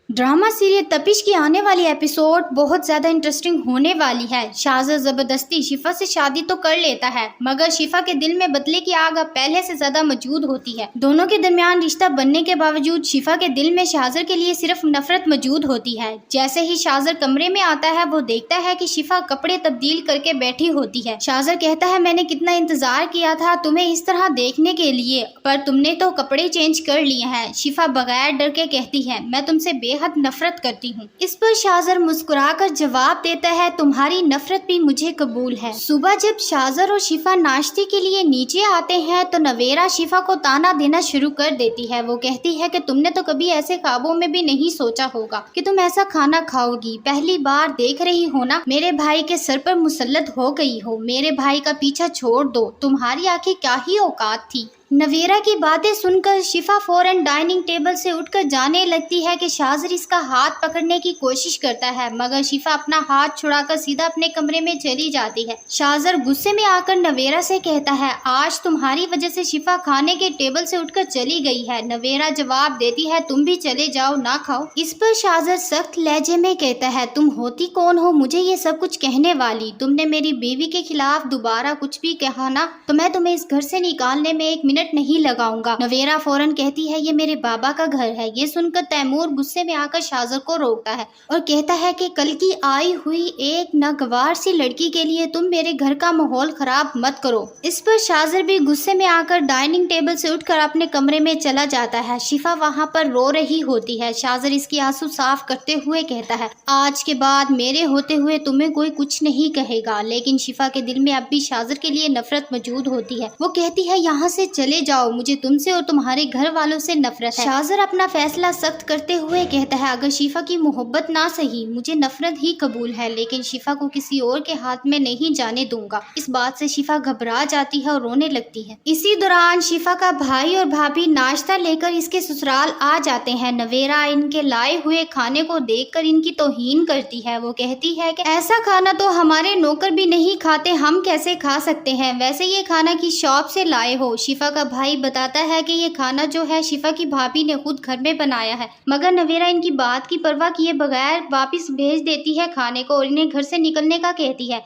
Drama serial तपिश की आने वाली एपिसोड बहुत ज्यादा इंटरेस्टिंग होने वाली है। शाहज़र जबरदस्ती शिफा से शादी तो कर लेता है, मगर शिफा के दिल में बदले की आग अब पहले से ज्यादा मौजूद होती है। दोनों के दरमियान रिश्ता बनने के बावजूद शिफा के दिल में शाहज़र के लिए सिर्फ नफरत मौजूद होती है। जैसे ही शाहज़र कमरे में आता है, वो देखता है कि शिफा कपड़े तब्दील करके बैठी होती है। शाहज़र कहता है, मैंने कितना इंतजार किया था तुम्हें इस तरह देखने के लिए, पर तुमने तो कपड़े चेंज कर लिए हैं। शिफा बगैर डर के कहती है, मैं तुमसे बेहद नफरत करती हूँ। इस पर शाहज़र मुस्कुराकर जवाब देता है, तुम्हारी नफरत भी मुझे कबूल है। सुबह जब शाहज़र और शिफा नाश्ते के लिए नीचे आते हैं तो नवेरा शिफा को ताना देना शुरू कर देती है। वो कहती है कि तुमने तो कभी ऐसे ख्वाबों में भी नहीं सोचा होगा कि तुम ऐसा खाना खाओगी। पहली बार देख रही हो ना, मेरे भाई के सर पर मुसल्लत हो गई हो। मेरे भाई का पीछा छोड़ दो, तुम्हारी आंखें क्या ही औकात थी। नवेरा की बातें सुनकर शिफा फौरन डाइनिंग टेबल से उठकर जाने लगती है कि शाहज़र इसका हाथ पकड़ने की कोशिश करता है, मगर शिफा अपना हाथ छुड़ाकर सीधा अपने कमरे में चली जाती है। शाहज़र गुस्से में आकर नवेरा से कहता है, आज तुम्हारी वजह से शिफा खाने के टेबल से उठकर चली गई है। नवेरा जवाब देती है, तुम भी चले जाओ, ना खाओ। इस पर शाहज़र सख्त लहजे में कहता है, तुम होती कौन हो मुझे ये सब कुछ कहने वाली? तुमने मेरी बीवी के खिलाफ दोबारा कुछ भी कहा ना, तो मैं तुम्हें इस घर से निकालने में 1 मिनट नहीं लगाऊंगा। नवेरा फौरन कहती है, ये मेरे बाबा का घर है। ये सुनकर तैमूर गुस्से में आकर शाहज़र को रोकता है और कहता है कि कल की आई हुई एक नागवार सी लड़की के लिए तुम मेरे घर का माहौल खराब मत करो। इस पर शाहज़र भी गुस्से में आकर डाइनिंग टेबल से उठकर अपने कमरे में चला जाता है। शिफा वहाँ पर रो रही होती है। शाहज़र इसकी आंसू साफ करते हुए कहता है, आज के बाद मेरे होते हुए तुम्हें कोई कुछ नहीं कहेगा। लेकिन शिफा के दिल में अब भी शाहज़र के लिए नफरत मौजूद होती है। वो कहती है, यहाँ से चले जाओ, मुझे तुमसे और तुम्हारे घर वालों से नफरत है। शाहज़र अपना फैसला सख्त करते हुए कहता है, अगर शिफा की मोहब्बत ना सही, मुझे नफरत ही कबूल है, लेकिन शिफा को किसी और के हाथ में नहीं जाने दूंगा। इस बात से शिफा घबरा जाती है और रोने लगती है। इसी दौरान शिफा का भाई और भाभी नाश्ता लेकर इसके ससुराल आ जाते हैं। नवेरा इनके लाए हुए खाने को देखकर इनकी तौहीन करती है। वो कहती है कि ऐसा खाना तो हमारे नौकर भी नहीं खाते, हम कैसे खा सकते हैं? वैसे ये खाना की शॉप से लाए हो? शिफा का भाई बताता है कि ये खाना जो है शिफा की भाभी ने खुद घर में बनाया है, मगर नवेरा इनकी बात की परवाह किए बगैर वापस भेज देती है खाने को और इन्हें घर से निकलने का कहती है।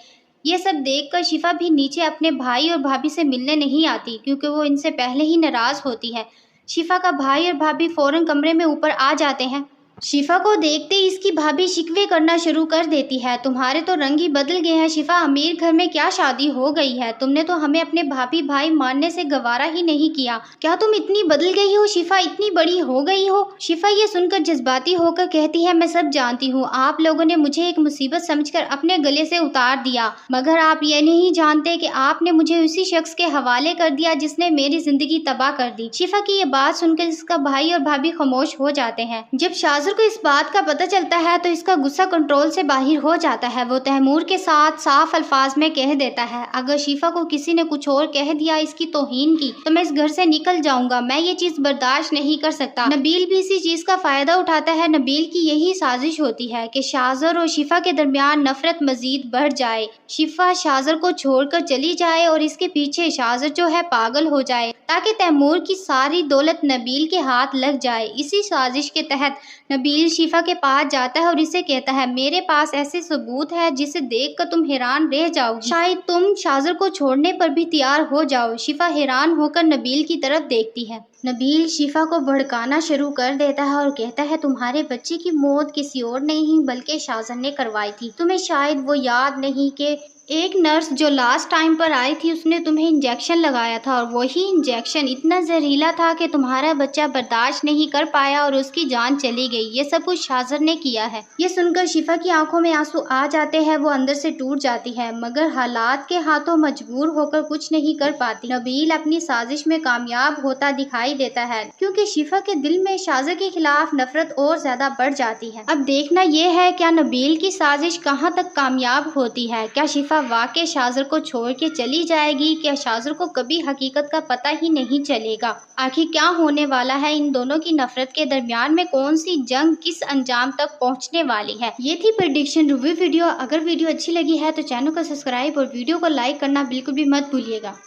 ये सब देखकर शिफा भी नीचे अपने भाई और भाभी से मिलने नहीं आती, क्योंकि वो इनसे पहले ही नाराज होती है। शिफा का भाई और भाभी फौरन कमरे में ऊपर आ जाते हैं। शिफा को देखते ही इसकी भाभी शिकवे करना शुरू कर देती है, तुम्हारे तो रंग ही बदल गए हैं शिफा, अमीर घर में क्या शादी हो गई है? तुमने तो हमें अपने भाभी भाई मानने से गवारा ही नहीं किया। क्या तुम इतनी बदल गई हो शिफा, इतनी बड़ी हो गई हो? शिफा ये सुनकर जज्बाती होकर कहती है, मैं सब जानती हूँ, आप लोगों ने मुझे एक मुसीबत समझकर अपने गले से उतार दिया, मगर आप ये नहीं जानते कि आपने मुझे उसी शख्स के हवाले कर दिया जिसने मेरी जिंदगी तबाह कर दी। शिफा की ये बात सुनकर इसका भाई और भाभी खामोश हो जाते हैं। जब शाहज़र को इस बात का पता चलता है तो इसका गुस्सा कंट्रोल से बाहर हो जाता है। वो तैमूर के साथ साफ अल्फाज में कह देता है, अगर शिफा को किसी ने कुछ और कह दिया, इसकी तौहीन की, तो मैं इस घर से निकल जाऊंगा। मैं ये चीज बर्दाश्त नहीं कर सकता। नबील भी इसी चीज का फायदा उठाता है। नबील की यही साजिश होती है कि शाहज़र और शिफा के दरमियान नफरत मजीद बढ़ जाए। शिफा शाहज़र को छोड़कर चली जाए और इसके पीछे शाहज़र जो है पागल हो जाए, ताकि तैमूर की सारी दौलत नबील के हाथ लग जाए। इसी साजिश के तहत नबील शिफा के पास जाता है और इसे कहता है, मेरे पास ऐसे सबूत है जिसे देखकर तुम हैरान रह जाओगी, शायद तुम शाहज़र को छोड़ने पर भी तैयार हो जाओ। शिफा हैरान होकर नबील की तरफ देखती है। नबील शिफा को भड़काना शुरू कर देता है और कहता है, तुम्हारे बच्चे की मौत किसी और नहीं बल्कि शाहज़र ने करवाई थी। तुम्हें शायद वो याद नहीं कि एक नर्स जो लास्ट टाइम पर आई थी उसने तुम्हें इंजेक्शन लगाया था, और वही इंजेक्शन इतना जहरीला था कि तुम्हारा बच्चा बर्दाश्त नहीं कर पाया और उसकी जान चली गई। ये सब कुछ शाहज़र ने किया है। ये सुनकर शिफा की आंखों में आंसू आ जाते हैं। वो अंदर से टूट जाती है, मगर हालात के हाथों मजबूर होकर कुछ नहीं कर पाती। नबील अपनी साजिश में कामयाब होता दिखाई देता है, क्योंकि शिफा के दिल में शाहज़र के खिलाफ नफरत और ज्यादा बढ़ जाती है। अब देखना यह है, क्या नबील की साजिश कहाँ तक कामयाब होती है? क्या शिफा वाकई शाहज़र को छोड़ के चली जाएगी? क्या शाहज़र को कभी हकीकत का पता ही नहीं चलेगा? आखिर क्या होने वाला है? इन दोनों की नफरत के दरमियान में कौन सी जंग किस अंजाम तक पहुंचने वाली है? ये थी प्रेडिक्शन रिव्यू वीडियो। अगर वीडियो अच्छी लगी है तो चैनल को सब्सक्राइब और वीडियो को लाइक करना बिल्कुल भी मत भूलिएगा।